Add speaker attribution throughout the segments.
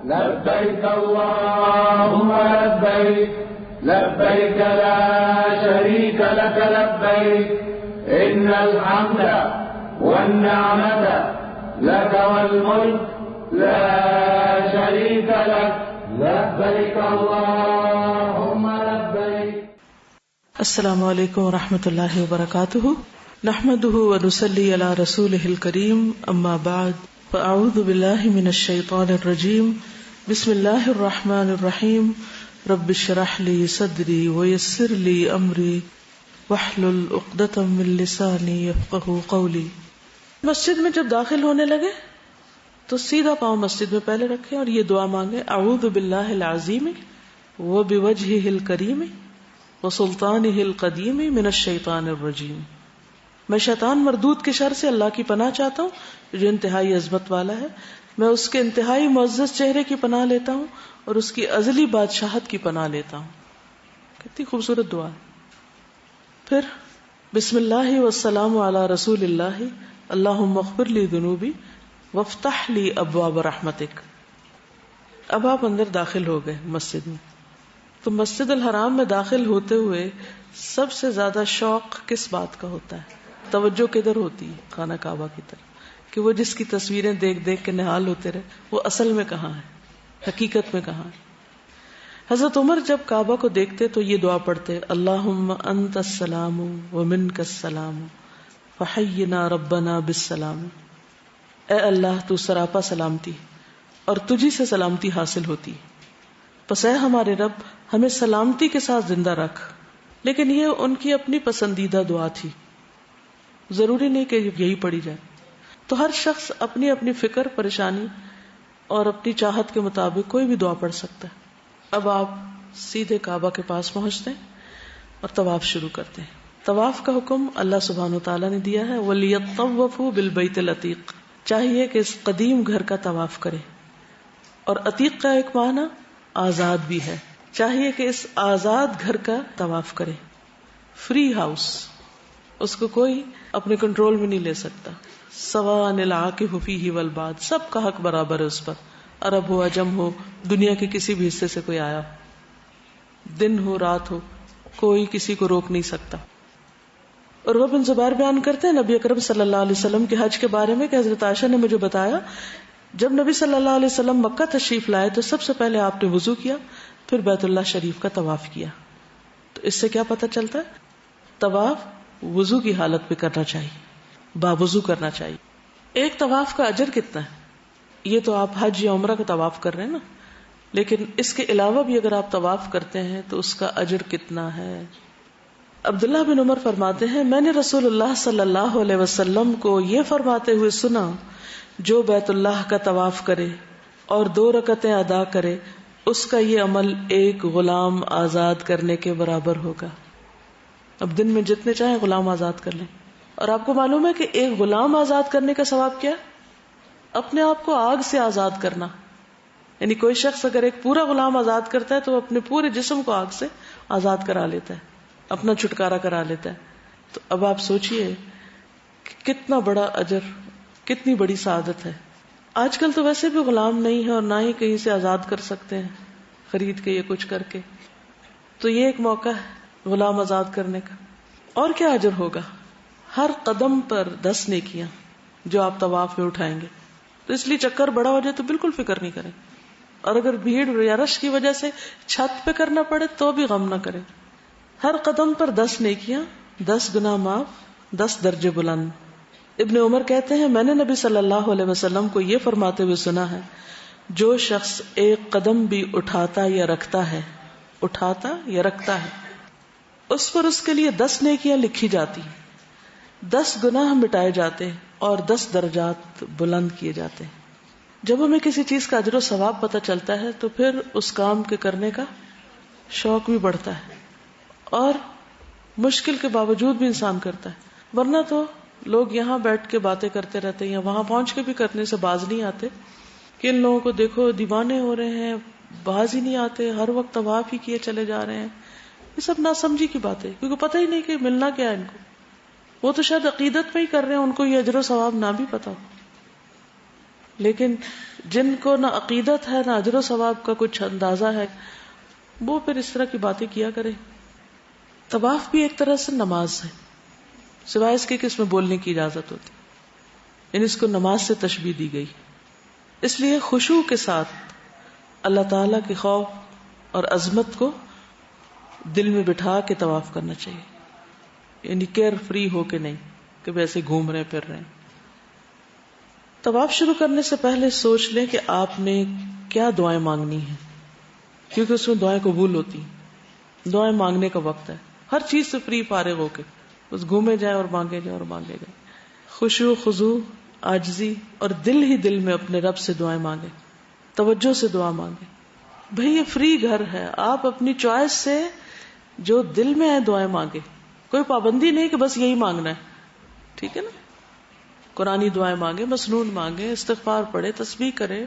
Speaker 1: لبيك اللهم لبيك لبيك لا شريك لك لبيك إن الحمد والنعمة لك والملك لا شريك لك لبيك اللهم لبيك.
Speaker 2: السلام علیکم ورحمۃ اللہ وبرکاتہ. نحمده ونصلي على رسوله الكريم. اما بعد فاعوذ باللہ من الشیطان الرجیم. بسم اللہ الرحمن الرحیم. رب اشرح لي صدری ويسر لي امری واحلل عقدۃ من لسانی یفقهوا قولی. مسجد میں جب داخل ہونے لگے تو سیدھا پاؤں مسجد میں پہلے رکھیں اور یہ دعا مانگے: اعوذ باللہ العظیم وبوجہہ الکریم وسلطانہ القدیم من الشیطان الرجیم. میں شیطان مردود کے شر سے اللہ کی پناہ چاہتا ہوں جو انتہائی عظمت والا ہے. میں اس کے انتہائی معزز چہرے کی پناہ لیتا ہوں اور اس کی ازلی بادشاہت کی پناہ لیتا ہوں. کتنی خوبصورت دعا. پھر بسم اللہ والسلام علی رسول اللہ اللہم اغفر لی ذنوبی وافتح لی ابواب رحمتک. اب آپ اندر داخل ہو گئے مسجد میں. تو مسجد الحرام میں داخل ہوتے ہوئے سب سے زیادہ شوق کس بات کا ہوتا ہے؟ توجہ کدھر ہوتی ہے؟ خانہ کعبہ کی طرف، کہ وہ جس کی تصویریں دیکھ دیکھ کے نہال ہوتے رہے وہ اصل میں کہاں ہے، حقیقت میں کہاں ہے. حضرت عمر جب کعبہ کو دیکھتے تو یہ دعا پڑھتے: اللہم انت السلام ومنک السلام فحینا ربنا بالسلام. اے اللہ تو سراپا سلامتی اور تجھی سے سلامتی حاصل ہوتی، پس اے ہمارے رب ہمیں سلامتی کے ساتھ زندہ رکھ. لیکن یہ ان کی اپنی پسندیدہ دعا تھی، ضروری نہیں کہ یہی پڑھی جائے. تو ہر شخص اپنی اپنی فکر، پریشانی اور اپنی چاہت کے مطابق کوئی بھی دعا پڑھ سکتا ہے. اب آپ سیدھے کعبہ کے پاس پہنچتے ہیں اور طواف شروع کرتے ہیں. طواف کا حکم اللہ سبحانہ وتعالیٰ نے دیا ہے. وَلْيَطَّوَّفُوا بِالْبَيْتِ الْعَتِيقِ. چاہیے کہ اس قدیم گھر کا طواف کرے. اور عتیق کا ایک معنی آزاد بھی ہے. چاہیے کہ اس آزاد گھر کا طواف کرے. فری ہاؤس، اس کو کوئی اپنے کنٹرول میں نہیں لے سکتا. سواء العاکف فیہ والباد، سب کا حق برابر ہے اس پر. عرب ہو، عجم ہو، دنیا کے کسی بھی حصے سے کوئی آیا، دن ہو رات ہو، کوئی کسی کو روک نہیں سکتا. اور وہ بن زبیر بیان کرتے ہیں نبی اکرم صلی اللہ علیہ وسلم کے حج کے بارے میں کہ حضرت عائشہ نے مجھے بتایا جب نبی صلی اللہ علیہ وسلم مکہ تشریف لائے تو سب سے پہلے آپ نے وضو کیا، پھر بیت اللہ شریف کا طواف کیا. تو اس سے کیا پتہ چلتا ہے؟ طواف وضو کی حالت میں کرنا چاہیے، باوضو کرنا چاہیے. ایک طواف کا اجر کتنا ہے؟ یہ تو آپ حج یا عمرہ کا طواف کر رہے ہیں نا، لیکن اس کے علاوہ بھی اگر آپ طواف کرتے ہیں تو اس کا اجر کتنا ہے؟ عبداللہ بن عمر فرماتے ہیں میں نے رسول اللہ صلی اللہ علیہ وسلم کو یہ فرماتے ہوئے سنا: جو بیت اللہ کا طواف کرے اور 2 رکعتیں ادا کرے اس کا یہ عمل ایک غلام آزاد کرنے کے برابر ہوگا. اب دن میں جتنے چاہیں غلام آزاد کر لیں. اور آپ کو معلوم ہے کہ ایک غلام آزاد کرنے کا ثواب کیا؟ اپنے آپ کو آگ سے آزاد کرنا. یعنی کوئی شخص اگر ایک پورا غلام آزاد کرتا ہے تو وہ اپنے پورے جسم کو آگ سے آزاد کرا لیتا ہے، اپنا چھٹکارا کرا لیتا ہے. تو اب آپ سوچئے کہ کتنا بڑا اجر، کتنی بڑی سعادت ہے. آج کل تو ویسے بھی غلام نہیں ہے اور نہ ہی کہیں سے آزاد کر سکتے ہیں خرید کے یا کچھ کر کے. تو یہ ایک موقع ہے غلام آزاد کرنے کا. اور کیا اجر ہوگا؟ ہر قدم پر 10 نیکیاں جو آپ طواف میں اٹھائیں گے. تو اس لیے چکر بڑا ہو جائے تو بالکل فکر نہیں کریں، اور اگر بھیڑ یا رش کی وجہ سے چھت پہ کرنا پڑے تو بھی غم نہ کریں. ہر قدم پر 10 نیکیاں، 10 گناہ معاف، 10 درجے بلند. ابن عمر کہتے ہیں میں نے نبی صلی اللہ علیہ وسلم کو یہ فرماتے ہوئے سنا ہے: جو شخص ایک قدم بھی اٹھاتا یا رکھتا ہے اس پر اس کے لیے 10 نیکیاں لکھی جاتی، 10 گناہ مٹائے جاتے اور 10 درجات بلند کیے جاتے. جب ہمیں کسی چیز کا اجر و ثواب پتہ چلتا ہے تو پھر اس کام کے کرنے کا شوق بھی بڑھتا ہے اور مشکل کے باوجود بھی انسان کرتا ہے. ورنہ تو لوگ یہاں بیٹھ کے باتیں کرتے رہتے ہیں یا وہاں پہنچ کے بھی کرنے سے باز نہیں آتے کہ ان لوگوں کو دیکھو دیوانے ہو رہے ہیں، باز ہی نہیں آتے، ہر وقت طواف ہی کیے چلے جا رہے ہیں. یہ سب ناسمجھی کی بات ہے، کیونکہ پتہ ہی نہیں کہ ملنا کیا ہے ان کو. وہ تو شاید عقیدت میں ہی کر رہے ہیں، ان کو یہ اجر و ثواب نہ بھی پتا ہو. لیکن جن کو نہ عقیدت ہے نہ اجر و ثواب کا کچھ اندازہ ہے، وہ پھر اس طرح کی باتیں کیا کرے. طواف بھی ایک طرح سے نماز ہے، سوائے اس کے کہ اس میں بولنے کی اجازت ہوتی، یعنی اس کو نماز سے تشبیہ دی گئی. اس لیے خشوع کے ساتھ اللہ تعالیٰ کے خوف اور عظمت کو دل میں بٹھا کے طواف کرنا چاہیے، یعنی کیئر فری ہو کے نہیں کہ ویسے گھوم رہے پھر رہے ہیں. طواف شروع کرنے سے پہلے سوچ لیں کہ آپ نے کیا دعائیں مانگنی ہیں، کیونکہ اس میں دعائیں قبول ہوتی ہیں. دعائیں مانگنے کا وقت ہے، ہر چیز سے فری فارغ ہو کے بس گھومے جائیں اور مانگے جائیں اور مانگے جائیں. خشوع خضوع عاجزی اور دل ہی دل میں اپنے رب سے دعائیں مانگے، توجہ سے دعا مانگے. بھئی یہ فری گھر ہے، آپ اپنی چوائس سے جو دل میں ہے دعائیں مانگے، کوئی پابندی نہیں کہ بس یہی مانگنا ہے. ٹھیک ہے نا؟ قرآنی دعائیں مانگے، مسنون مانگے، استغفار پڑھے، تسبیح کرے،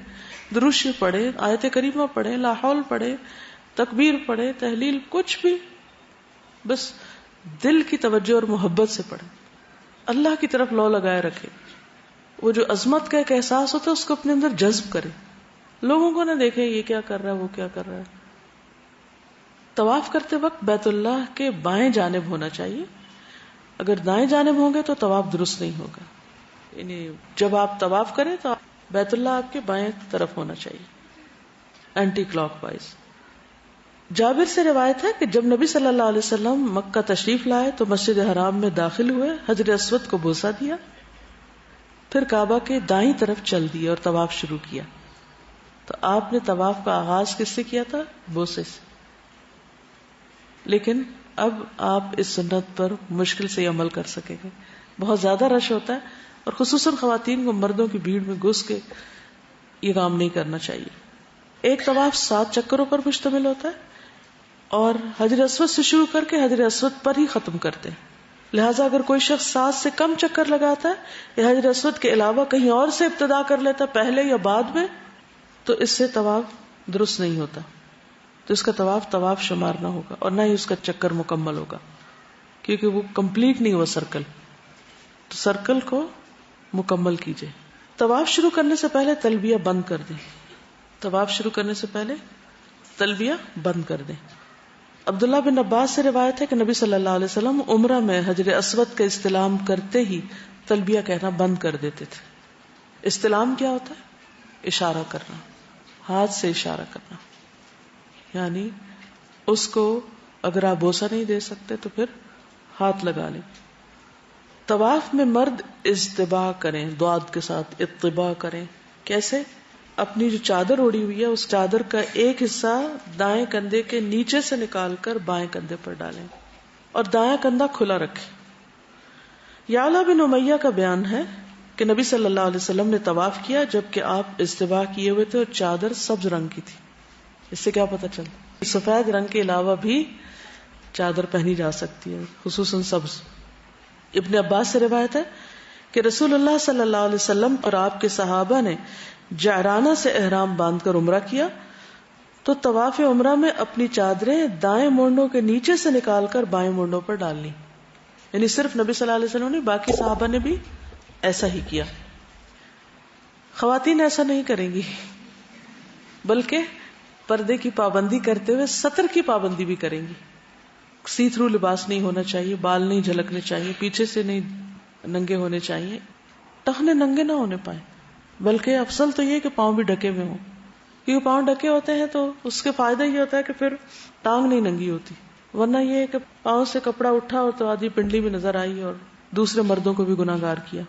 Speaker 2: درود شریف پڑھے، آیت کریمہ پڑھے، لا حول پڑھے، تکبیر پڑھے، تحلیل، کچھ بھی بس دل کی توجہ اور محبت سے پڑھے، اللہ کی طرف لو لگائے رکھے. وہ جو عظمت کا ایک احساس ہوتا ہے اس کو اپنے اندر جذب کرے، لوگوں کو نہ دیکھے یہ کیا کر رہا ہے وہ کیا کر رہا ہے. طواف کرتے وقت بیت اللہ کے بائیں جانب ہونا چاہیے، اگر دائیں جانب ہوں گے تو طواف درست نہیں ہوگا. یعنی جب آپ طواف کریں تو بیت اللہ آپ کے بائیں طرف ہونا چاہیے، اینٹی کلاک وائز. جابر سے روایت ہے کہ جب نبی صلی اللہ علیہ وسلم مکہ تشریف لائے تو مسجد حرام میں داخل ہوئے، حجر اسود کو بوسہ دیا، پھر کعبہ کے دائیں طرف چل دیے اور طواف شروع کیا. تو آپ نے طواف کا آغاز کس سے کیا تھا؟ بوسے سے. لیکن اب آپ اس سنت پر مشکل سے عمل کر سکیں گے، بہت زیادہ رش ہوتا ہے اور خصوصاً خواتین کو مردوں کی بھیڑ میں گھس کے یہ کام نہیں کرنا چاہیے. ایک طواف 7 چکروں پر مشتمل ہوتا ہے اور حجر اسود سے شروع کر کے حجر اسود پر ہی ختم کرتے ہیں. لہٰذا اگر کوئی شخص 7 سے کم چکر لگاتا ہے یا حجر اسود کے علاوہ کہیں اور سے ابتدا کر لیتا ہے پہلے یا بعد میں، تو اس سے طواف درست نہیں ہوتا، تو اس کا طواف شمار نہ ہوگا اور نہ ہی اس کا چکر مکمل ہوگا، کیونکہ وہ کمپلیٹ نہیں ہوا سرکل. تو سرکل کو مکمل کیجئے. طواف شروع کرنے سے پہلے تلبیہ بند کر دیں. طواف شروع کرنے سے پہلے تلبیہ بند کر دیں. عبداللہ بن عباس سے روایت ہے کہ نبی صلی اللہ علیہ وسلم عمرہ میں حجر اسود کا استلام کرتے ہی تلبیہ کہنا بند کر دیتے تھے. استلام کیا ہوتا ہے؟ اشارہ کرنا، ہاتھ سے اشارہ کرنا. یعنی اس کو اگر آپ بوسہ نہیں دے سکتے تو پھر ہاتھ لگا لیں. طواف میں مرد اجتباء کریں، ضاد کے ساتھ اتباع کریں. کیسے؟ اپنی جو چادر اڑی ہوئی ہے اس چادر کا ایک حصہ دائیں کندھے کے نیچے سے نکال کر بائیں کندھے پر ڈالیں اور دایاں کندھا کھلا رکھیں. یعلا بن امیہ کا بیان ہے کہ نبی صلی اللہ علیہ وسلم نے طواف کیا جبکہ آپ اجتباء کیے ہوئے تھے اور چادر سبز رنگ کی تھی. اس سے کیا پتہ چلتا؟ سفید رنگ کے علاوہ بھی چادر پہنی جا سکتی ہے، خصوصاً سبز. ابن عباس سے روایت ہے کہ رسول اللہ صلی اللہ علیہ وسلم اور آپ کے صحابہ نے جعرانہ سے احرام باندھ کر عمرہ کیا تو طواف عمرہ میں اپنی چادریں دائیں مونڈوں کے نیچے سے نکال کر بائیں مونڈوں پر ڈال لی. یعنی صرف نبی صلی اللہ علیہ وسلم نے، باقی صحابہ نے بھی ایسا ہی کیا. خواتین ایسا نہیں کریں گی، بلکہ پردے کی پابندی کرتے ہوئے سطر کی پابندی بھی کریں گی. سی تھرو لباس نہیں ہونا چاہیے، بال نہیں جھلکنے چاہیے، پیچھے سے نہیں ننگے ہونے چاہیے، ٹخنے ننگے نہ ہونے پائیں. بلکہ افضل تو یہ کہ پاؤں بھی ڈھکے ہوئے ہوں، کیونکہ پاؤں ڈھکے ہوتے ہیں تو اس کے فائدہ یہ ہوتا ہے کہ پھر ٹانگ نہیں ننگی ہوتی. ورنہ یہ ہے کہ پاؤں سے کپڑا اٹھا اور تو آدھی پنڈلی بھی نظر آئی اور دوسرے مردوں کو بھی گناہگار کیا.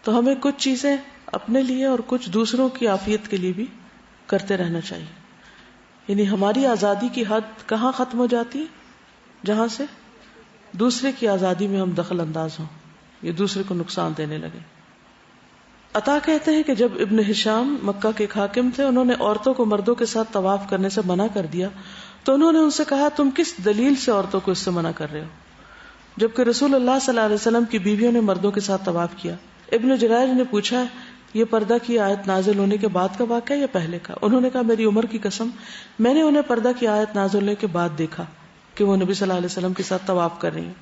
Speaker 2: تو ہمیں کچھ چیزیں اپنے لیے اور کچھ دوسروں کی عافیت کے لیے بھی کرتے رہنا چاہیے. یعنی ہماری آزادی کی حد کہاں ختم ہو جاتی ہے؟ جہاں سے دوسرے کی آزادی میں ہم دخل انداز ہوں، یہ دوسرے کو نقصان دینے لگے. عطا کہتے ہیں کہ جب ابن ہشام مکہ کے حاکم تھے، انہوں نے عورتوں کو مردوں کے ساتھ طواف کرنے سے منع کر دیا تو انہوں نے ان سے کہا تم کس دلیل سے عورتوں کو اس سے منع کر رہے ہو، جبکہ رسول اللہ صلی اللہ علیہ وسلم کی بیویوں نے مردوں کے ساتھ طواف کیا. ابن جریج نے پوچھا یہ پردہ کی آیت نازل ہونے کے بعد کا واقعہ یا پہلے کا؟ انہوں نے کہا میری عمر کی قسم میں نے انہیں پردہ کی آیت نازل ہونے کے بعد دیکھا کہ وہ نبی صلی اللہ علیہ وسلم کے ساتھ طواف کر رہی ہیں.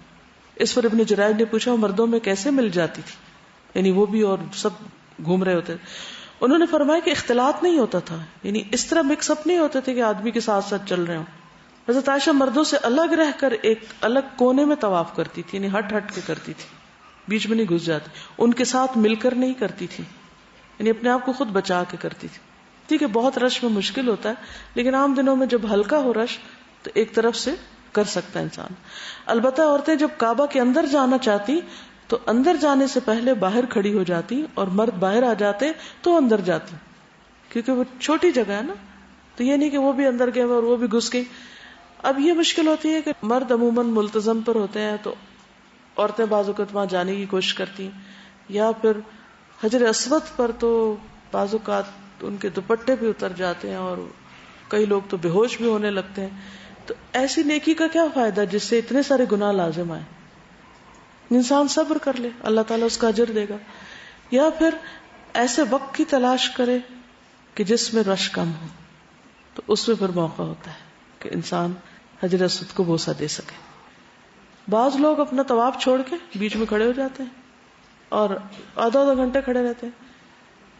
Speaker 2: اس پر ابن جریج نے پوچھا وہ مردوں میں کیسے مل جاتی تھی؟ یعنی وہ بھی اور سب گھوم رہے ہوتے. انہوں نے فرمایا کہ اختلاط نہیں ہوتا تھا، یعنی اس طرح مکس اپ نہیں ہوتے تھے کہ آدمی کے ساتھ ساتھ چل رہے ہوں. حضرت عائشہ مردوں سے الگ رہ کر ایک الگ کونے میں طواف کرتی تھی، یعنی ہٹ ہٹ کے کرتی تھی، بیچ میں نہیں گھس جاتی. ان کے ساتھ مل کر نہیں کرتی تھی، یعنی اپنے آپ کو خود بچا کے کرتی تھی. ٹھیک ہے بہت رش میں مشکل ہوتا ہے، لیکن عام دنوں میں جب ہلکا ہو رش تو ایک طرف سے کر سکتا ہے انسان. البتہ عورتیں جب کعبہ کے اندر جانا چاہتی تو اندر جانے سے پہلے باہر کھڑی ہو جاتی، اور مرد باہر آ جاتے تو اندر جاتی، کیونکہ وہ چھوٹی جگہ ہے نا. تو یہ نہیں کہ وہ بھی اندر گئے اور وہ بھی گھس گئی. اب یہ مشکل ہوتی ہے کہ مرد عموماً ملتزم پر ہوتے ہیں تو عورتیں بعض اوقات وہاں جانے کی کوشش کرتی ہیں، یا پھر حجر اسود پر تو بعض اوقات ان کے دوپٹے بھی اتر جاتے ہیں اور کئی لوگ تو بے ہوش بھی ہونے لگتے ہیں. تو ایسی نیکی کا کیا فائدہ جس سے اتنے سارے گناہ لازم آئے؟ انسان صبر کر لے، اللہ تعالیٰ اس کا اجر دے گا. یا پھر ایسے وقت کی تلاش کرے کہ جس میں رش کم ہو، تو اس میں پھر موقع ہوتا ہے کہ انسان حجر اسود کو بوسہ دے سکے. بعض لوگ اپنا طواف چھوڑ کے بیچ میں کھڑے ہو جاتے ہیں اور آدھا گھنٹے کھڑے رہتے ہیں.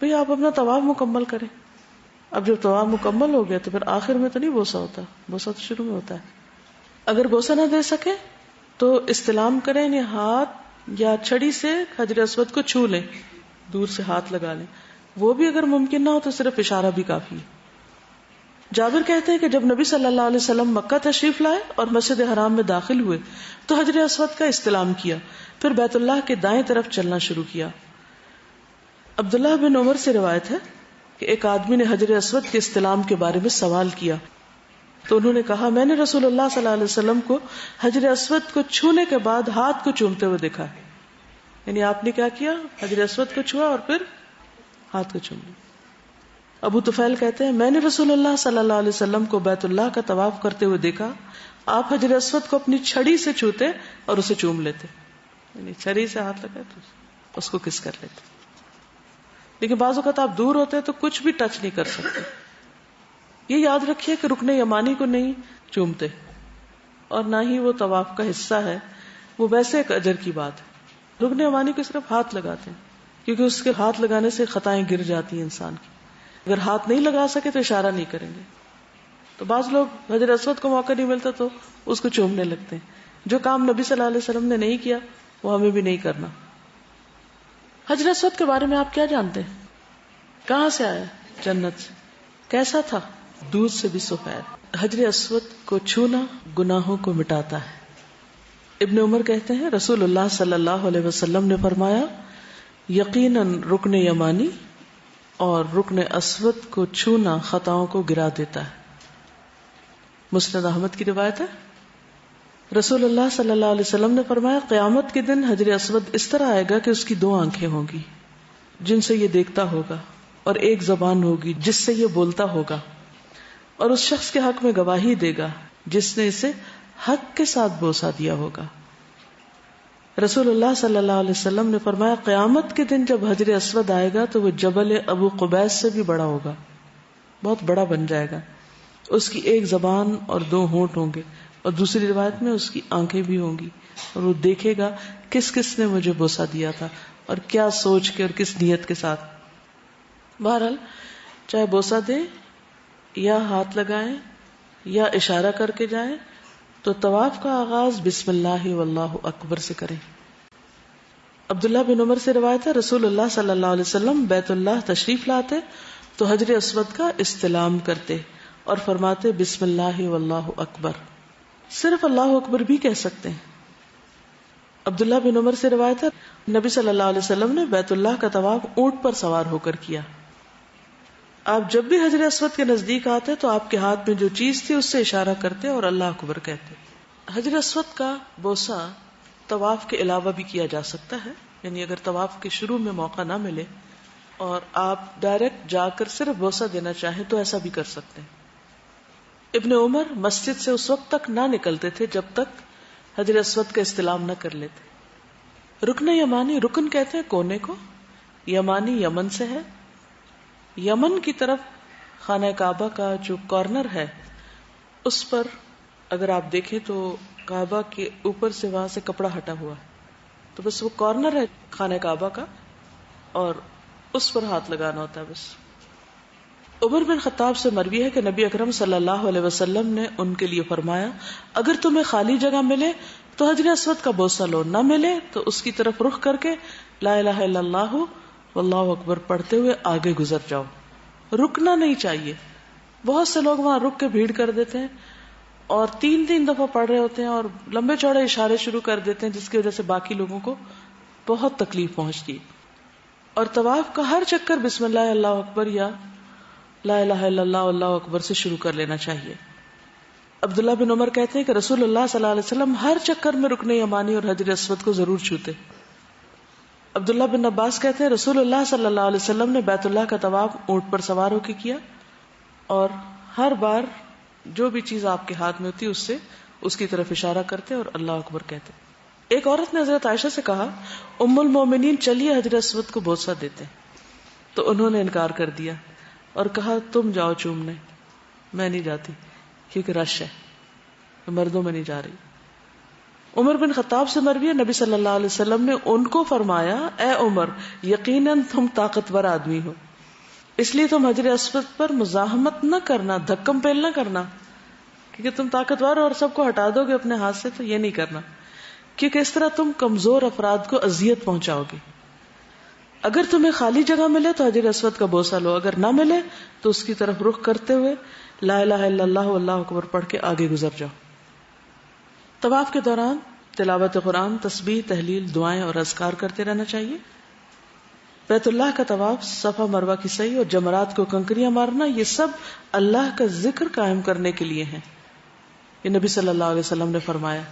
Speaker 2: بھئی آپ اپنا طواف مکمل کریں. اب جب طواف مکمل ہو گیا تو پھر آخر میں تو نہیں بوسہ ہوتا، بوسہ تو شروع میں ہوتا ہے. اگر بوسہ نہ دے سکے تو استلام کریں، یعنی ہاتھ یا چھڑی سے حجر اسود کو چھو لیں، دور سے ہاتھ لگا لیں. وہ بھی اگر ممکن نہ ہو تو صرف اشارہ بھی کافی ہے. جابر کہتے ہیں کہ جب نبی صلی اللہ علیہ وسلم مکہ تشریف لائے اور مسجد حرام میں داخل ہوئے تو حجر اسود کا استلام کیا، پھر بیت اللہ کے دائیں طرف چلنا شروع کیا. عبداللہ بن عمر سے روایت ہے کہ ایک آدمی نے حجر اسود کے استلام کے بارے میں سوال کیا تو انہوں نے کہا میں نے رسول اللہ صلی اللہ علیہ وسلم کو حجر اسود کو چھونے کے بعد ہاتھ کو چومتے ہوئے دیکھا ہے. یعنی آپ نے کیا کیا؟ حجر اسود کو چھوا اور پھر ہاتھ کو چوم لیا. ابو طفیل کہتے ہیں میں نے رسول اللہ صلی اللہ علیہ وسلم کو بیت اللہ کا طواف کرتے ہوئے دیکھا، آپ حجر اسود کو اپنی چھڑی سے چھوتے اور اسے چوم لیتے، یعنی چھڑی سے ہاتھ لگائے تو اس کو کس کر لیتے. لیکن بعض اوقات آپ دور ہوتے ہیں تو کچھ بھی ٹچ نہیں کر سکتے. یہ یاد رکھیے کہ رکن یمانی کو نہیں چومتے اور نہ ہی وہ طواف کا حصہ ہے، وہ ویسے ایک اجر کی بات ہے. رکن یمانی کو صرف ہاتھ لگاتے ہیں کیونکہ اس کے ہاتھ لگانے سے خطائیں گر جاتی ہیں انسان کی. اگر ہاتھ نہیں لگا سکے تو اشارہ نہیں کریں گے. تو بعض لوگ حجر اسود کو موقع نہیں ملتا تو اس کو چومنے لگتے ہیں. جو کام نبی صلی اللہ علیہ وسلم نے نہیں کیا وہ ہمیں بھی نہیں کرنا. حجر اسود کے بارے میں آپ کیا جانتے ہیں؟ کہاں سے آیا؟ جنت سے. کیسا تھا؟ دودھ سے بھی سفید. حجر اسود کو چھونا گناہوں کو مٹاتا ہے. ابن عمر کہتے ہیں رسول اللہ صلی اللہ علیہ وسلم نے فرمایا یقیناً رکن یمانی اور رکن اسود کو چھونا خطاؤں کو گرا دیتا ہے. مسند احمد کی روایت ہے رسول اللہ صلی اللہ علیہ وسلم نے فرمایا قیامت کے دن حجر اسود اس طرح آئے گا کہ اس کی 2 آنکھیں ہوں گی جن سے یہ دیکھتا ہوگا، اور ایک زبان ہوگی جس سے یہ بولتا ہوگا، اور اس شخص کے حق میں گواہی دے گا جس نے اسے حق کے ساتھ بوسہ دیا ہوگا. رسول اللہ صلی اللہ علیہ وسلم نے فرمایا قیامت کے دن جب حجر اسود آئے گا تو وہ جبل ابو قبیس سے بھی بڑا ہوگا، بہت بڑا بن جائے گا. اس کی 1 زبان اور 2 ہونٹ ہوں گے، اور دوسری روایت میں اس کی آنکھیں بھی ہوں گی، اور وہ دیکھے گا کس کس نے مجھے بوسہ دیا تھا اور کیا سوچ کے اور کس نیت کے ساتھ. بہرحال چاہے بوسہ دیں یا ہاتھ لگائیں یا اشارہ کر کے جائیں تو طواف کا آغاز بسم اللہ واللہ اکبر سے کریں. عبداللہ بن عمر سے روایت ہے رسول اللہ صلی اللہ علیہ وسلم بیت اللہ تشریف لاتے تو حجر اسود کا استلام کرتے اور فرماتے بسم اللہ واللہ اکبر. صرف اللہ اکبر بھی کہہ سکتے ہیں. عبداللہ بن عمر سے روایت ہے نبی صلی اللہ علیہ وسلم نے بیت اللہ کا طواف اونٹ پر سوار ہو کر کیا. آپ جب بھی حجر اسود کے نزدیک آتے تو آپ کے ہاتھ میں جو چیز تھی اس سے اشارہ کرتے اور اللہ اکبر کہتے. حجر اسود کا بوسہ طواف کے علاوہ بھی کیا جا سکتا ہے، یعنی اگر طواف کے شروع میں موقع نہ ملے اور آپ ڈائریکٹ جا کر صرف بوسہ دینا چاہیں تو ایسا بھی کر سکتے ہیں. ابن عمر مسجد سے اس وقت تک نہ نکلتے تھے جب تک حجر اسود کا استلام نہ کر لیتے. رکن یمانی، رکن کہتے ہیں کونے کو، یمانی یمن سے ہے. یمن کی طرف خانہ کعبہ کا جو کارنر ہے اس پر اگر آپ دیکھیں تو کعبہ کے اوپر سے وہاں سے کپڑا ہٹا ہوا ہے، تو بس وہ کارنر ہے خانہ کعبہ کا، اور اس پر ہاتھ لگانا ہوتا ہے بس. عمر بن خطاب سے مروی ہے کہ نبی اکرم صلی اللہ علیہ وسلم نے ان کے لیے فرمایا اگر تمہیں خالی جگہ ملے تو حجر اسود کا بوسہ لو، نہ ملے تو اس کی طرف رخ کر کے لا الہ الا اللہ واللہ اکبر پڑھتے ہوئے آگے گزر جاؤ. رکنا نہیں چاہیے. بہت سے لوگ وہاں رک کے بھیڑ کر دیتے ہیں اور 3 دفعہ پڑھ رہے ہوتے ہیں اور لمبے چوڑے اشارے شروع کر دیتے ہیں، جس کی وجہ سے باقی لوگوں کو بہت تکلیف پہنچتی ہے. اور طواف کا ہر چکر بسم اللہ اللہ اکبر یا لا الہ الا اللہ اللہ اکبر سے شروع کر لینا چاہیے. عبداللہ بن عمر کہتے ہیں کہ رسول اللہ صلی اللہ علیہ وسلم ہر چکر میں رکن یمانی اور حجر اسود کو ضرور چھوتے. عبداللہ بن عباس کہتے ہیں رسول اللہ صلی اللہ علیہ وسلم نے بیت اللہ کا طواف اونٹ پر سوار ہو کے کیا اور ہر بار جو بھی چیز آپ کے ہاتھ میں ہوتی اس سے اس کی طرف اشارہ کرتے اور اللہ اکبر کہتے. ایک عورت نے حضرت عائشہ سے کہا ام المومنین چلیے حجر اسود کو بوسہ دیتے، تو انہوں نے انکار کر دیا اور کہا تم جاؤ چومنے، میں نہیں جاتی کیونکہ رش ہے، مردوں میں نہیں جا رہی. عمر بن خطاب سے مروی ہے نبی صلی اللہ علیہ وسلم نے ان کو فرمایا اے عمر یقیناً تم طاقتور آدمی ہو، اس لیے تم حجر اسود پر مزاحمت نہ کرنا، دھکم پیل نہ کرنا، کیونکہ تم طاقتور اور سب کو ہٹا دو گے اپنے ہاتھ سے، تو یہ نہیں کرنا، کیونکہ اس طرح تم کمزور افراد کو اذیت پہنچاؤ گے. اگر تمہیں خالی جگہ ملے تو حجر اسود کا بوسہ لو، اگر نہ ملے تو اس کی طرف رخ کرتے ہوئے لا الہ الا اللہ واللہ اکبر پڑھ کے آگے گزر جاؤ. طواف کے دوران تلاوت قرآن، تسبیح، تحلیل، دعائیں اور اذکار کرتے رہنا چاہیے. بیت اللہ کا طواف، صفا مروہ کی سعی اور جمرات کو کنکریاں مارنا، یہ سب اللہ کا ذکر قائم کرنے کے لیے ہیں. یہ نبی صلی اللہ علیہ وسلم نے فرمایا.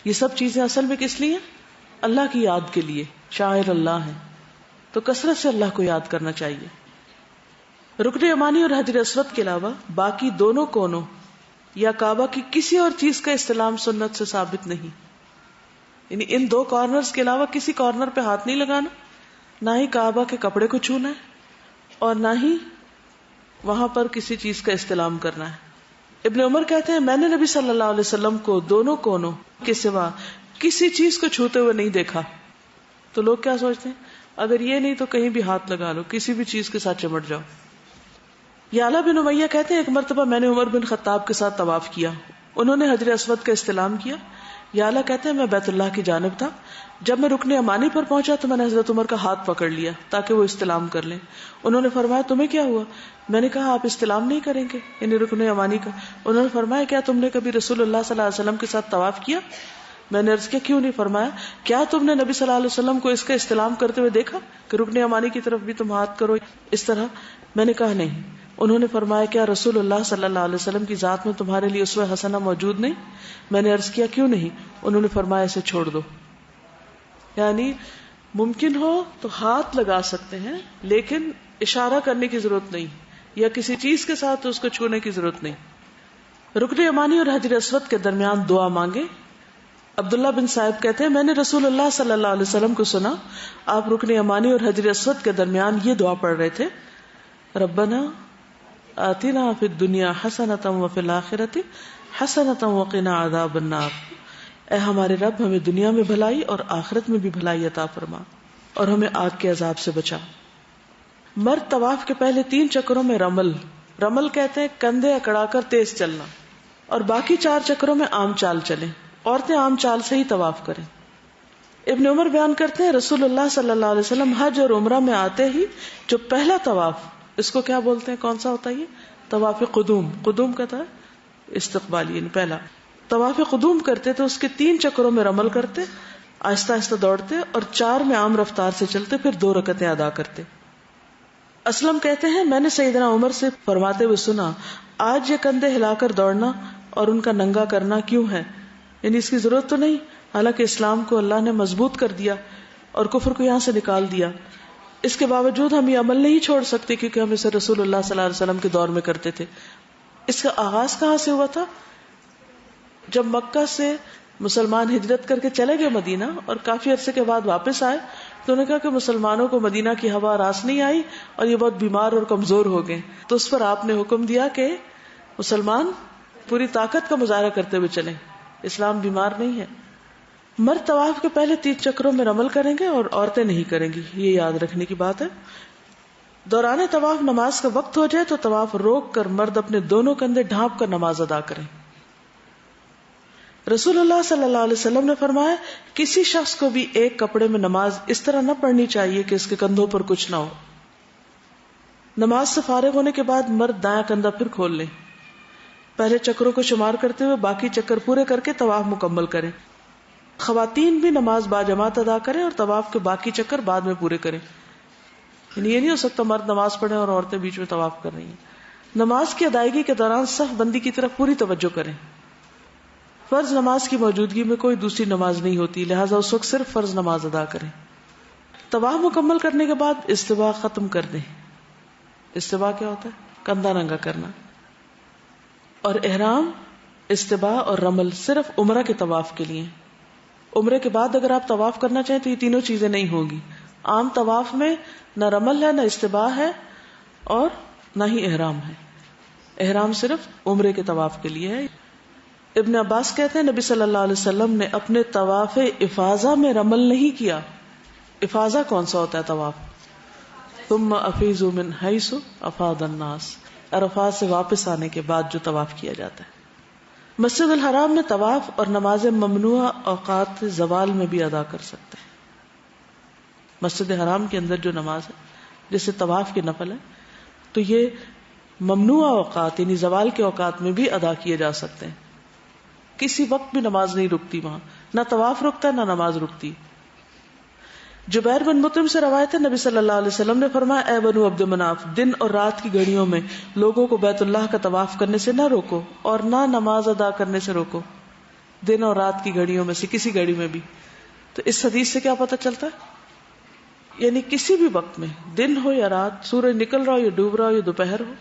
Speaker 2: یہ سب چیزیں اصل میں کس لیے؟ اللہ کی یاد کے لیے، شاعر اللہ ہیں، تو کثرت سے اللہ کو یاد کرنا چاہیے. رکن یمانی اور حجر اسود کے علاوہ باقی دونوں کونوں یا کعبہ کی کسی اور چیز کا استلام سنت سے ثابت نہیں. یعنی ان 2 کارنرز کے علاوہ کسی کارنر پہ ہاتھ نہیں لگانا، نہ ہی کعبہ کے کپڑے کو چھونا ہے اور نہ ہی وہاں پر کسی چیز کا استلام کرنا ہے. ابن عمر کہتے ہیں میں نے نبی صلی اللہ علیہ وسلم کو دونوں کونوں کے سوا کسی چیز کو چھوتے ہوئے نہیں دیکھا. تو لوگ کیا سوچتے ہیں اگر یہ نہیں تو کہیں بھی ہاتھ لگا لو، کسی بھی چیز کے ساتھ چمٹ جاؤ. یعلا بن امیہ کہتے ہیں ایک مرتبہ میں نے عمر بن خطاب کے ساتھ طواف کیا، انہوں نے حجر اسود کا استلام کیا. یعلا کہتے ہیں میں بیت اللہ کی جانب تھا، جب میں رکن یمانی پر پہنچا تو میں نے حضرت عمر کا ہاتھ پکڑ لیا تاکہ وہ استلام کر لیں. انہوں نے فرمایا تمہیں کیا ہوا؟ میں نے کہا آپ استلام نہیں کریں گے، یعنی رکن یمانی کا. انہوں نے فرمایا کیا تم نے کبھی رسول اللہ صلی اللہ علیہ وسلم کے ساتھ طواف کیا؟ میں نے عرض کیا کیوں نہیں؟ فرمایا کیا تم نے نبی صلی اللہ علیہ وسلم کو اس کا استلام کرتے ہوئے دیکھا کہ رکن یمانی کی طرف بھی تم ہاتھ کرو اس طرح؟ میں نے کہا نہیں. انہوں نے فرمایا کیا رسول اللہ صلی اللہ علیہ وسلم کی ذات میں تمہارے لیے اسوہ حسنہ موجود نہیں؟ میں نے عرض کیا کیوں نہیں؟ انہوں نے فرمایا اسے چھوڑ دو. یعنی ممکن ہو تو ہاتھ لگا سکتے ہیں لیکن اشارہ کرنے کی ضرورت نہیں، یا کسی چیز کے ساتھ اس کو چھونے کی ضرورت نہیں. رکن یمانی اور حجر اسود کے درمیان دعا مانگے. عبداللہ بن صاحب کہتے ہیں میں نے رسول اللہ صلی اللہ علیہ وسلم کو سنا آپ رکن یمانی اور حجر اسود کے درمیان یہ دعا پڑھ رہے تھے ربنا آتنا فی الدنیا حسنۃ وفی الآخرۃ حسنۃ وقنا عذاب النار. اے ہمارے رب ہمیں دنیا میں بھلائی اور آخرت میں بھی بھلائی عطا فرما اور ہمیں آگ کے عذاب سے بچا. مرد طواف کے پہلے 3 چکروں میں رمل کہتے ہیں کندھے اکڑا کر تیز چلنا، اور باقی 4 چکروں میں عام چال چلیں. عورتیں عام چال سے ہی طواف کریں. ابن عمر بیان کرتے ہیں رسول اللہ صلی اللہ علیہ وسلم حج اور عمرہ میں آتے ہی جو پہلا طواف، اس کو کیا بولتے ہیں، کون سا ہوتا ہے یہ؟ طواف قدوم کا تھا استقبالی، یعنی پہلا طواف قدوم کرتے تو اس کے 3 چکروں میں رمل کرتے، آہستہ آہستہ دوڑتے اور 4 میں عام رفتار سے چلتے، پھر 2 رکعتیں ادا کرتے. اسلم کہتے ہیں میں نے سیدنا عمر سے فرماتے ہوئے سنا آج یہ کندھے ہلا کر دوڑنا اور ان کا ننگا کرنا کیوں ہے؟ یعنی اس کی ضرورت تو نہیں، حالانکہ اسلام کو اللہ نے مضبوط کر دیا اور کفر کو یہاں سے نکال دیا. اس کے باوجود ہم یہ عمل نہیں چھوڑ سکتے کیونکہ ہم اسے رسول اللہ صلی اللہ علیہ وسلم کے دور میں کرتے تھے. اس کا آغاز کہاں سے ہوا تھا؟ جب مکہ سے مسلمان ہجرت کر کے چلے گئے مدینہ اور کافی عرصے کے بعد واپس آئے تو انہوں نے کہا کہ مسلمانوں کو مدینہ کی ہوا راس نہیں آئی اور یہ بہت بیمار اور کمزور ہو گئے. تو اس پر آپ نے حکم دیا کہ مسلمان پوری طاقت کا مظاہرہ کرتے ہوئے چلیں، اسلام بیمار نہیں ہے. مرد طواف کے پہلے 3 چکروں میں رمل کریں گے اور عورتیں نہیں کریں گی، یہ یاد رکھنے کی بات ہے. دوران طواف نماز کا وقت ہو جائے تو طواف روک کر مرد اپنے دونوں کندھے ڈھانپ کر نماز ادا کریں. رسول اللہ صلی اللہ علیہ وسلم نے فرمایا کسی شخص کو بھی ایک کپڑے میں نماز اس طرح نہ پڑھنی چاہیے کہ اس کے کندھوں پر کچھ نہ ہو. نماز سے فارغ ہونے کے بعد مرد دایاں کندھا پھر کھول لیں. پہلے چکروں کو شمار کرتے ہوئے باقی چکر پورے کر کے طواف مکمل کریں. خواتین بھی نماز باجماعت ادا کریں اور طواف کے باقی چکر بعد میں پورے کریں. یعنی یہ نہیں ہو سکتا مرد نماز پڑھیں اور عورتیں بیچ میں طواف کر رہی ہیں. نماز کی ادائیگی کے دوران صف بندی کی طرف پوری توجہ کریں. فرض نماز کی موجودگی میں کوئی دوسری نماز نہیں ہوتی، لہٰذا اس وقت صرف فرض نماز ادا کریں. طواف مکمل کرنے کے بعد استوا ختم کر دیں. استوا کیا ہوتا ہے؟ کندھا ننگا کرنا. اور احرام، استوا اور رمل صرف عمرہ کے طواف کے لیے. عمرے کے بعد اگر آپ طواف کرنا چاہیں تو یہ تینوں چیزیں نہیں ہوگی. عام طواف میں نہ رمل ہے، نہ استوا ہے اور نہ ہی احرام ہے. احرام صرف عمرے کے طواف کے لیے ہے. ابن عباس کہتے ہیں نبی صلی اللہ علیہ وسلم نے اپنے طواف افاضہ میں رمل نہیں کیا. افاضہ کون سا ہوتا ہے طواف؟ ثم افیضوا من حیث افاض الناس، عرفات سے واپس آنے کے بعد جو طواف کیا جاتا ہے. مسجد الحرام میں طواف اور نماز ممنوعہ اوقات زوال میں بھی ادا کر سکتے ہیں. مسجد حرام کے اندر جو نماز ہے جیسے طواف کے نفل ہے تو یہ ممنوعہ اوقات یعنی زوال کے اوقات میں بھی ادا کیے جا سکتے ہیں. کسی وقت بھی نماز نہیں رکتی وہاں، نہ طواف رکتا ہے نہ نماز رکتی. جبیر بن مطعم سے روایت ہے نبی صلی اللہ علیہ وسلم نے فرمایا اے بنو عبد مناف، دن اور رات کی گھڑیوں میں لوگوں کو بیت اللہ کا طواف کرنے سے نہ روکو اور نہ نماز ادا کرنے سے روکو. دن اور رات کی گھڑیوں میں سے کسی گھڑی میں بھی. تو اس حدیث سے کیا پتہ چلتا ہے؟ یعنی کسی بھی وقت میں، دن ہو یا رات، سورج نکل رہا ہو یا ڈوب رہا ہو یا دوپہر ہو،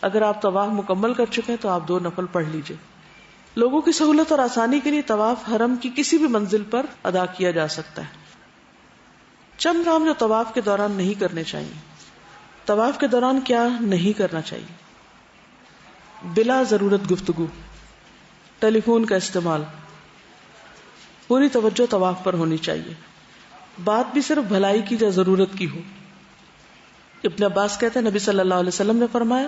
Speaker 2: اگر آپ طواف مکمل کر چکے ہیں تو آپ 2 نفل پڑھ لیجئے. لوگوں کی سہولت اور آسانی کے لیے طواف حرم کی کسی بھی منزل پر ادا کیا جا سکتا ہے. چند کام جو طواف کے دوران نہیں کرنے چاہیے. طواف کے دوران کیا نہیں کرنا چاہیے؟ بلا ضرورت گفتگو، ٹیلی فون کا استعمال. پوری توجہ طواف پر ہونی چاہیے، بات بھی صرف بھلائی کی یا ضرورت کی ہو. ابن عباس کہتے ہیں نبی صلی اللہ علیہ وسلم نے فرمایا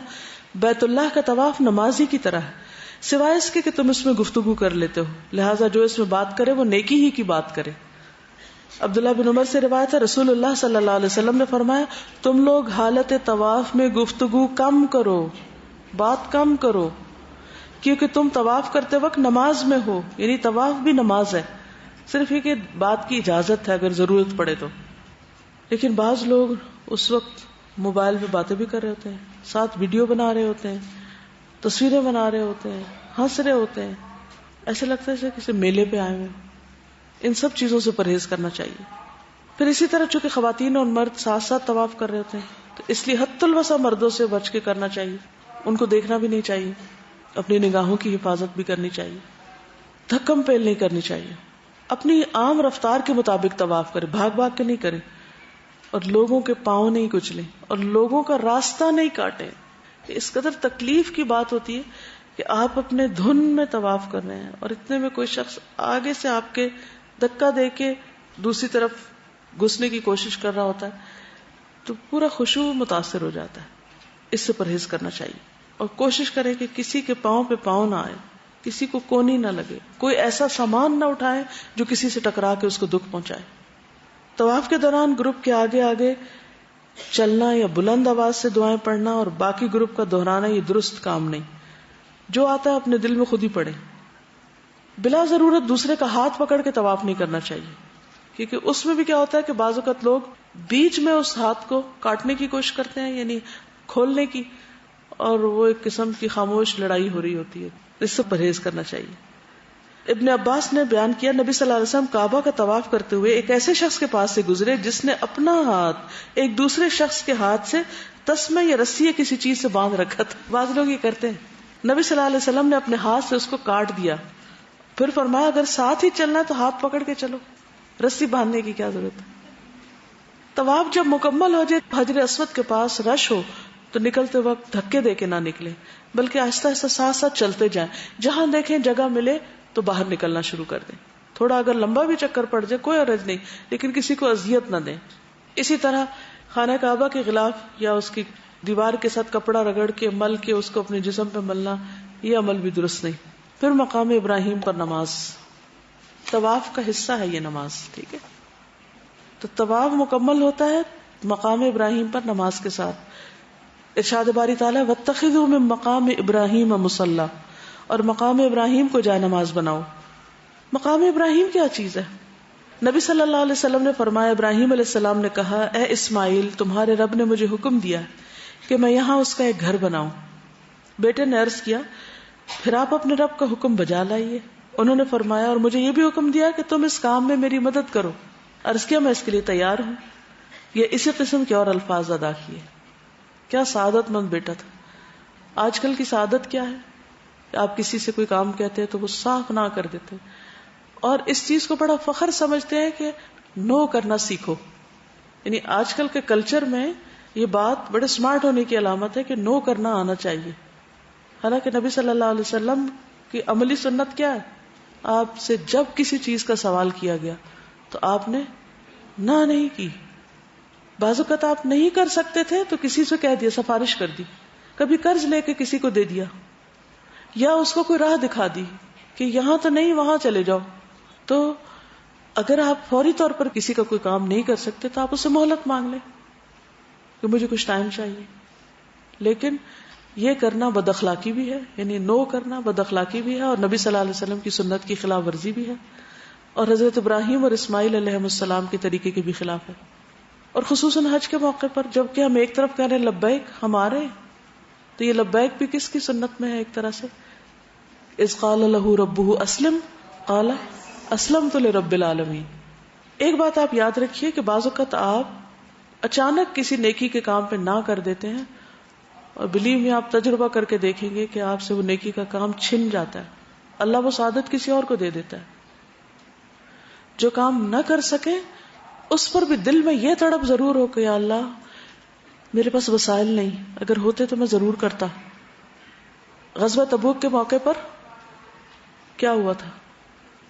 Speaker 2: بیت اللہ کا طواف نماز ہی کی طرح ہے سوائے اس کے کہ تم اس میں گفتگو کر لیتے ہو، لہٰذا جو اس میں بات کرے وہ نیکی ہی کی بات کرے. عبداللہ بن عمر سے روایت ہے رسول اللہ صلی اللہ علیہ وسلم نے فرمایا تم لوگ حالت طواف میں گفتگو کم کرو، بات کم کرو، کیونکہ تم طواف کرتے وقت نماز میں ہو. یعنی طواف بھی نماز ہے، صرف یہ کہ بات کی اجازت ہے اگر ضرورت پڑے تو. لیکن بعض لوگ اس وقت موبائل پہ باتیں بھی کر رہے ہوتے ہیں، ساتھ ویڈیو بنا رہے ہوتے ہیں، تصویریں بنا رہے ہوتے ہیں، ہنس رہے ہوتے ہیں، ایسے لگتا ہے جیسے کسی میلے پہ آئے ہوئے. ان سب چیزوں سے پرہیز کرنا چاہیے. پھر اسی طرح چونکہ خواتین اور مرد ساتھ ساتھ طواف کر رہے ہوتے ہیں تو اس لیے حد الوسع مردوں سے بچ کے کرنا چاہیے. ان کو دیکھنا بھی نہیں چاہیے، اپنی نگاہوں کی حفاظت بھی کرنی چاہیے، دھکم پیل نہیں کرنی چاہیے. اپنی عام رفتار کے مطابق طواف کرے، بھاگ بھاگ کے نہیں کرے، اور لوگوں کے پاؤں نہیں کچلیں اور لوگوں کا راستہ نہیں کاٹیں. اس قدر تکلیف کی بات ہوتی ہے کہ آپ اپنے دھن میں طواف کر رہے ہیں اور اتنے میں کوئی شخص آگے سے آپ کے دھکا دے کے دوسری طرف گھسنے کی کوشش کر رہا ہوتا ہے تو پورا خشوع متاثر ہو جاتا ہے. اس سے پرہیز کرنا چاہیے اور کوشش کریں کہ کسی کے پاؤں پہ پاؤں نہ آئے، کسی کو کونی نہ لگے، کوئی ایسا سامان نہ اٹھائے جو کسی سے ٹکرا کے اس کو دکھ پہنچائے. طواف کے دوران گروپ کے آگے آگے چلنا یا بلند آواز سے دعائیں پڑھنا اور باقی گروپ کا دہرانا یہ درست کام نہیں. جو آتا ہے اپنے دل میں خود ہی پڑھے. بلا ضرورت دوسرے کا ہاتھ پکڑ کے طواف نہیں کرنا چاہیے، کیونکہ اس میں بھی کیا ہوتا ہے کہ بعض اوقات لوگ بیچ میں اس ہاتھ کو کاٹنے کی کوشش کرتے ہیں، یعنی کھولنے کی، اور وہ ایک قسم کی خاموش لڑائی ہو رہی ہوتی ہے. اس سے پرہیز کرنا چاہیے. ابن عباس نے بیان کیا نبی صلی اللہ علیہ وسلم کعبہ کا طواف کرتے ہوئے ایک ایسے شخص کے پاس سے گزرے جس نے اپنا ہاتھ ایک دوسرے شخص کے ہاتھ سے تسمے یا رسی یا کسی چیز سے باندھ رکھا تھا. بعض لوگ یہ کرتے ہیں. نبی صلی اللہ علیہ وسلم نے اپنے ہاتھ سے اس کو کاٹ دیا، پھر فرمایا اگر ساتھ ہی چلنا ہے تو ہاتھ پکڑ کے چلو، رسی باندھنے کی کیا ضرورت ہے. طواف جب مکمل ہو جائے، حجر اسود کے پاس رش ہو تو نکلتے وقت دھکے دے کے نہ نکلے، بلکہ آہستہ آہستہ ساتھ ساتھ چلتے جائیں. جہاں دیکھیں جگہ ملے تو باہر نکلنا شروع کر دیں. تھوڑا اگر لمبا بھی چکر پڑ جائے کوئی عرض نہیں، لیکن کسی کو اذیت نہ دیں. اسی طرح خانہ کعبہ کے غلاف یا اس کی دیوار کے ساتھ کپڑا رگڑ کے مل کے اس کو اپنے جسم پہ ملنا، یہ عمل بھی درست نہیں. پھر مقام ابراہیم پر نماز، طواف کا حصہ ہے یہ نماز، ٹھیک ہے. تو طواف مکمل ہوتا ہے مقام ابراہیم پر نماز کے ساتھ. ارشاد باری تعالیٰ واتخذوا من مقام ابراہیم مصلی، اور مقام ابراہیم کو جائے نماز بناؤ. مقام ابراہیم کیا چیز ہے؟ نبی صلی اللہ علیہ وسلم نے فرمایا، ابراہیم علیہ السلام نے کہا، اے اسماعیل، تمہارے رب نے مجھے حکم دیا کہ میں یہاں اس کا ایک گھر بناؤں. بیٹے نے عرض کیا، پھر آپ اپنے رب کا حکم بجا لائیے. انہوں نے فرمایا، اور مجھے یہ بھی حکم دیا کہ تم اس کام میں میری مدد کرو. عرض کیا، میں اس کے لیے تیار ہوں. یہ اسی قسم کے اور الفاظ ادا کیے. کیا سعادت مند بیٹا تھا. آج کل کی سعادت کیا ہے؟ آپ کسی سے کوئی کام کہتے ہیں تو وہ صاف نہ کر دیتے، اور اس چیز کو بڑا فخر سمجھتے ہیں کہ نو کرنا سیکھو. یعنی آج کل کے کلچر میں یہ بات بڑے سمارٹ ہونے کی علامت ہے کہ نو کرنا آنا چاہیے. حالانکہ نبی صلی اللہ علیہ وسلم کی عملی سنت کیا ہے؟ آپ سے جب کسی چیز کا سوال کیا گیا تو آپ نے نہ نہیں کی. بعض اوقات آپ نہیں کر سکتے تھے تو کسی سے کہہ دیا، سفارش کر دی. کبھی قرض لے کے کسی کو دے دیا، یا اس کو کوئی راہ دکھا دی کہ یہاں تو نہیں وہاں چلے جاؤ. تو اگر آپ فوری طور پر کسی کا کوئی کام نہیں کر سکتے تو آپ اس سے مہلت مانگ لیں کہ مجھے کچھ ٹائم چاہیے. لیکن یہ کرنا بد اخلاقی بھی ہے، یعنی نو کرنا بد اخلاقی بھی ہے، اور نبی صلی اللہ علیہ وسلم کی سنت کی خلاف ورزی بھی ہے، اور حضرت ابراہیم اور اسماعیل علیہ السلام کے طریقے کے بھی خلاف ہے. اور خصوصاً حج کے موقع پر جب کہ ہم ایک طرف کہہ رہے ہیں لبیک ہمارے، تو یہ لبیک بھی کس کی سنت میں ہے ایک طرح سے؟ اذ قال له ربه اسلم قال اسلمت لرب العالمین. ایک بات آپ یاد رکھیے کہ بعض اوقات آپ اچانک کسی نیکی کے کام پہ نہ کر دیتے ہیں، اور بلیو میں آپ تجربہ کر کے دیکھیں گے کہ آپ سے وہ نیکی کا کام چھن جاتا ہے. اللہ وہ سعادت کسی اور کو دے دیتا ہے. جو کام نہ کر سکے اس پر بھی دل میں یہ تڑپ ضرور ہو کہ یا اللہ میرے پاس وسائل نہیں، اگر ہوتے تو میں ضرور کرتا. غزوہ تبوک کے موقع پر کیا ہوا تھا؟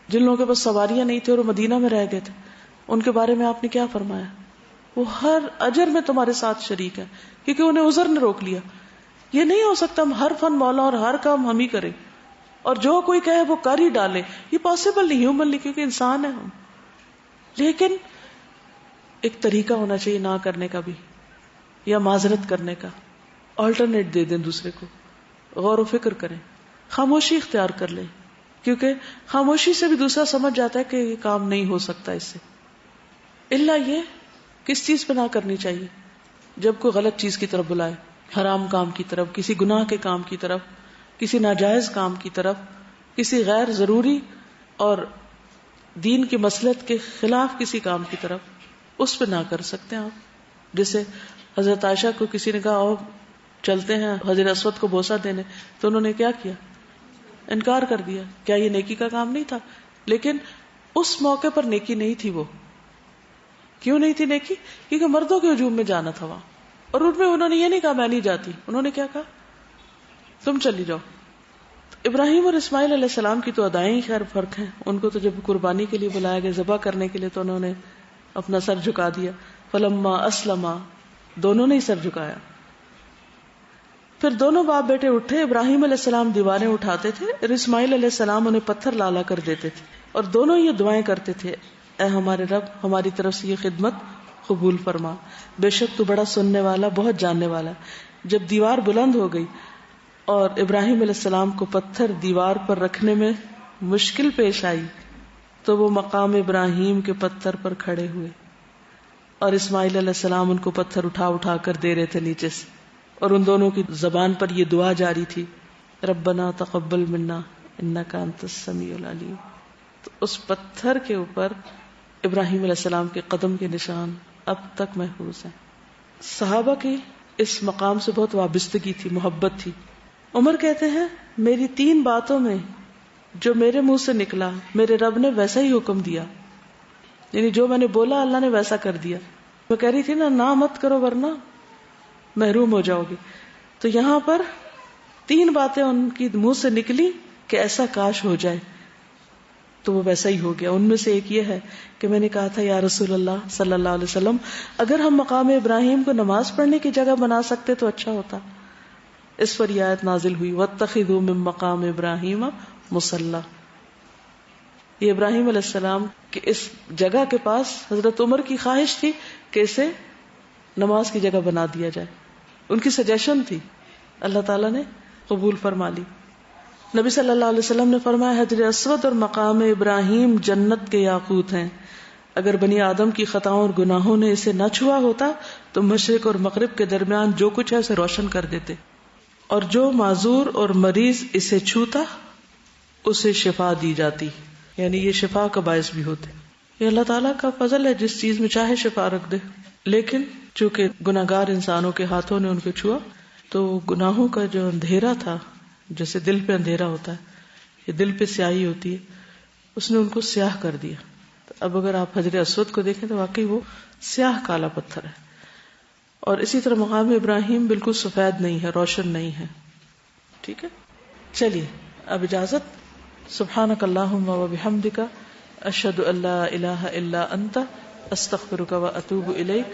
Speaker 2: جن لوگوں کے پاس سواریاں نہیں تھے اور وہ مدینہ میں رہ گئے تھے، ان کے بارے میں آپ نے کیا فرمایا؟ وہ ہر اجر میں تمہارے ساتھ شریک ہے، کیونکہ انہیں عذر نے روک لیا. یہ نہیں ہو سکتا ہم ہر فن مولا اور ہر کام ہم ہی کریں اور جو کوئی کہے وہ کر ہی ڈالے. یہ پاسبل نہیں ہیومنلی، کیونکہ انسان ہے ہم. لیکن ایک طریقہ ہونا چاہیے نہ کرنے کا بھی، یا معذرت کرنے کا، آلٹرنیٹ دے دیں دوسرے کو. غور و فکر کریں، خاموشی اختیار کر لیں، کیونکہ خاموشی سے بھی دوسرا سمجھ جاتا ہے کہ یہ کام نہیں ہو سکتا اس سے. الا یہ کس چیز پہ نہ کرنی چاہیے؟ جب کوئی غلط چیز کی طرف بلائے، حرام کام کی طرف، کسی گناہ کے کام کی طرف، کسی ناجائز کام کی طرف، کسی غیر ضروری اور دین کی مصلحت کے خلاف کسی کام کی طرف، اس پہ نہ کر سکتے ہیں آپ. جیسے حضرت عائشہ کو کسی نے کہا او چلتے ہیں حجر اسود کو بوسہ دینے، تو انہوں نے کیا کیا؟ انکار کر دیا. کیا یہ نیکی کا کام نہیں تھا؟ لیکن اس موقع پر نیکی نہیں تھی. وہ کیوں نہیں تھی نیکی؟ کیونکہ مردوں کے ہجوم میں جانا تھا وہاں، اور ان میں انہوں نے یہ نہیں کہا میں نہیں جاتی، انہوں نے کیا کہا؟ تم چلی جاؤ. ابراہیم اور اسماعیل علیہ السلام کی تو ادائیں خیر فرق ہیں. ان کو تو جب قربانی کے لیے بلایا گیا، ذبح کرنے کے لیے، تو انہوں نے اپنا سر جھکا دیا. فلما اسلما، دونوں نے ہی سر جھکایا. پھر دونوں باپ بیٹے اٹھے. ابراہیم علیہ السلام دیواریں اٹھاتے تھے اور اسماعیل علیہ السلام انہیں پتھر لالا کر دیتے تھے، اور دونوں یہ دعائیں کرتے تھے، اے ہمارے رب ہماری طرف سے یہ خدمت قبول فرما، بے شک تو بڑا سننے والا بہت جاننے والا. جب دیوار بلند ہو گئی اور ابراہیم علیہ السلام کو پتھر دیوار پر رکھنے میں مشکل پیش آئی تو وہ مقام ابراہیم کے پتھر پر کھڑے ہوئے، اور اسماعیل علیہ السلام ان کو پتھر اٹھا اٹھا کر دے رہے تھے نیچے سے، اور ان دونوں کی زبان پر یہ دعا جاری تھی، ربنا تقبل منا انک انت السمیع العلیم. تو اس پتھر کے اوپر ابراہیم علیہ السلام کے قدم کے نشان اب تک محفوظ ہیں. صحابہ کی اس مقام سے بہت وابستگی تھی، محبت تھی. عمر کہتے ہیں میری 3 باتوں میں جو میرے منہ سے نکلا میرے رب نے ویسا ہی حکم دیا، یعنی جو میں نے بولا اللہ نے ویسا کر دیا. میں کہہ رہی تھی نہ مت کرو ورنہ محروم ہو جاؤ گے. تو یہاں پر 3 باتیں ان کی منہ سے نکلی کہ ایسا کاش ہو جائے. تو وہ ویسا ہی ہو گیا. ان میں سے ایک یہ ہے کہ میں نے کہا تھا یا رسول اللہ صلی اللہ علیہ وسلم اگر ہم مقام ابراہیم کو نماز پڑھنے کی جگہ بنا سکتے تو اچھا ہوتا. اس پر یہ آیت نازل ہوئی وَاتَّخِذُوا مِن مَّقَامِ إِبْرَاهِيمَ مُصَلًّى. یہ ابراہیم علیہ السلام کہ اس جگہ کے پاس حضرت عمر کی خواہش تھی کہ اسے نماز کی جگہ بنا دیا جائے. ان کی سجیشن تھی, اللہ تعالیٰ نے قبول فرما لی. نبی صلی اللہ علیہ وسلم نے فرمایا حجر اسود اور مقام ابراہیم جنت کے یاقوت ہیں. اگر بنی آدم کی خطاؤں اور گناہوں نے اسے نہ چھوا ہوتا تو مشرق اور مغرب کے درمیان جو کچھ ہے اسے روشن کر دیتے, اور جو معذور اور مریض اسے چھوتا اسے شفا دی جاتی. یعنی یہ شفا کا باعث بھی ہوتے. یہ اللہ تعالیٰ کا فضل ہے, جس چیز میں چاہے شفا رکھ دے. لیکن چونکہ گناہگار انسانوں کے ہاتھوں نے ان کو چھوا تو گناہوں کا جو اندھیرا تھا, جیسے دل پہ اندھیرا ہوتا ہے, یہ دل پہ سیاہی ہوتی ہے, اس نے ان کو سیاہ کر دیا. تو اب اگر آپ حجر اسود کو دیکھیں تو واقعی وہ سیاہ کالا پتھر ہے. اور اسی طرح مقام ابراہیم بالکل سفید نہیں ہے, روشن نہیں ہے. ٹھیک ہے, چلیے اب اجازت. سبحانک اللہم و بحمدک اشہد ان لا الہ الا انت استغفرک و اتوب الیک.